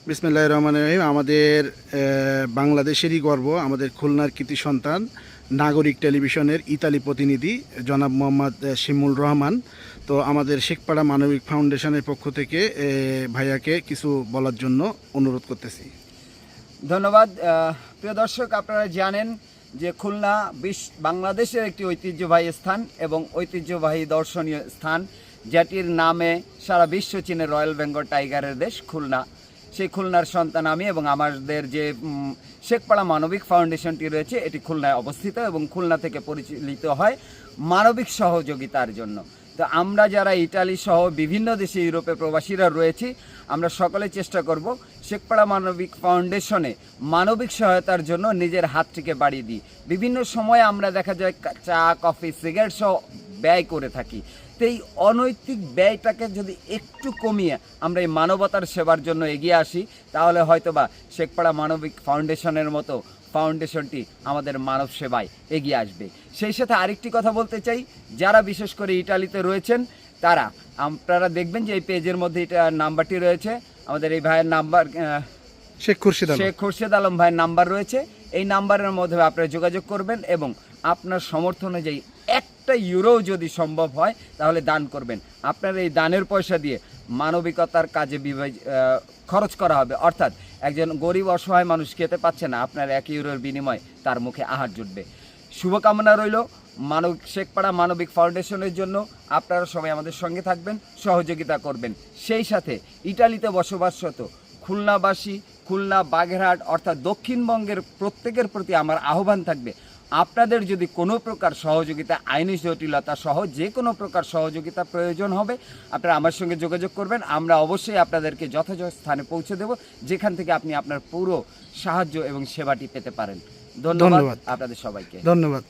বিসমিল্লাহির রহমানির রহিম। আমাদের বাংলাদেশেরই গর্ব, আমাদের খুলনার কৃতি সন্তান, নাগরিক টেলিভিশনের ইতালি প্রতিনিধি জনাব মোহাম্মদ শিমুল রহমান। তো আমাদের শেখপাড়া মানবিক ফাউন্ডেশনের পক্ষ থেকে ভাইয়াকে কিছু বলার জন্য অনুরোধ করতেছি। ধন্যবাদ। প্রিয় দর্শক, আপনারা জানেন যে খুলনা বাংলাদেশের একটি ঐতিহ্যবাহী স্থান এবং ঐতিহ্যবাহী দর্শনীয় স্থান, যেটির নামে সারা বিশ্ব চিনে রয়্যাল বেঙ্গল টাইগারের দেশ খুলনা। সেই খুলনার সন্তান আমি, এবং আমাদের যে শেখপাড়া মানবিক ফাউন্ডেশনটি রয়েছে এটি খুলনায় অবস্থিত এবং খুলনা থেকে পরিচালিত হয় মানবিক সহযোগিতার জন্য। তো আমরা যারা ইটালি সহ বিভিন্ন দেশে ইউরোপে প্রবাসীরা রয়েছি, আমরা সকলে চেষ্টা করব শেখপাড়া মানবিক ফাউন্ডেশনে মানবিক সহায়তার জন্য নিজের হাতটিকে বাড়িয়ে দিই। বিভিন্ন সময় আমরা দেখা যায় চা, কফি, সিগারেট সহ ব্যয় করে থাকি। তো এই অনৈতিক ব্যয়টাকে যদি একটু কমিয়ে আমরা এই মানবতার সেবার জন্য এগিয়ে আসি, তাহলে হয়তোবা শেখপাড়া মানবিক ফাউন্ডেশনের মতো ফাউন্ডেশনটি আমাদের মানব সেবায় এগিয়ে আসবে। সেই সাথে আরেকটি কথা বলতে চাই, যারা বিশেষ করে ইটালিতে রয়েছেন তারা, দেখবেন যে এই পেজের মধ্যে এটা নাম্বারটি রয়েছে, আমাদের এই ভাইয়ের নাম্বার, শেখ খুরশেদ আলম ভাইয়ের নাম্বার রয়েছে। এই নাম্বারের মধ্যে আপনারা যোগাযোগ করবেন এবং আপনার সমর্থ অনুযায়ী একটা ইউরো যদি সম্ভব হয় তাহলে দান করবেন। আপনার এই দানের পয়সা দিয়ে মানবিকতার কাজে খরচ করা হবে। অর্থাৎ একজন গরিব অসহায় মানুষ খেতে পাচ্ছে না, আপনার 1 ইউরোর বিনিময়ে তার মুখে আহার জুটবে। শুভকামনা রইল শেখপাড়া মানবিক ফাউন্ডেশনের জন্য। আপনারা সবাই আমাদের সঙ্গে থাকবেন, সহযোগিতা করবেন। সেই সাথে ইটালিতে বসবাসরত খুলনাবাসী, খুলনা, বাগেরহাট অর্থাৎ দক্ষিণবঙ্গের প্রত্যেকের প্রতি আমার আহ্বান থাকবে, আপনাদের যদি কোনো প্রকার সহযোগিতা, আইনি জটিলতা সহ যে কোনো প্রকার সহযোগিতা প্রয়োজন হবে, আপনারা আমার সঙ্গে যোগাযোগ করবেন। আমরা অবশ্যই আপনাদেরকে যথাযথ স্থানে পৌঁছে দেব, যেখান থেকে আপনি আপনার পুরো সাহায্য এবং সেবাটি পেতে পারেন। ধন্যবাদ আপনাদের সবাইকে। ধন্যবাদ।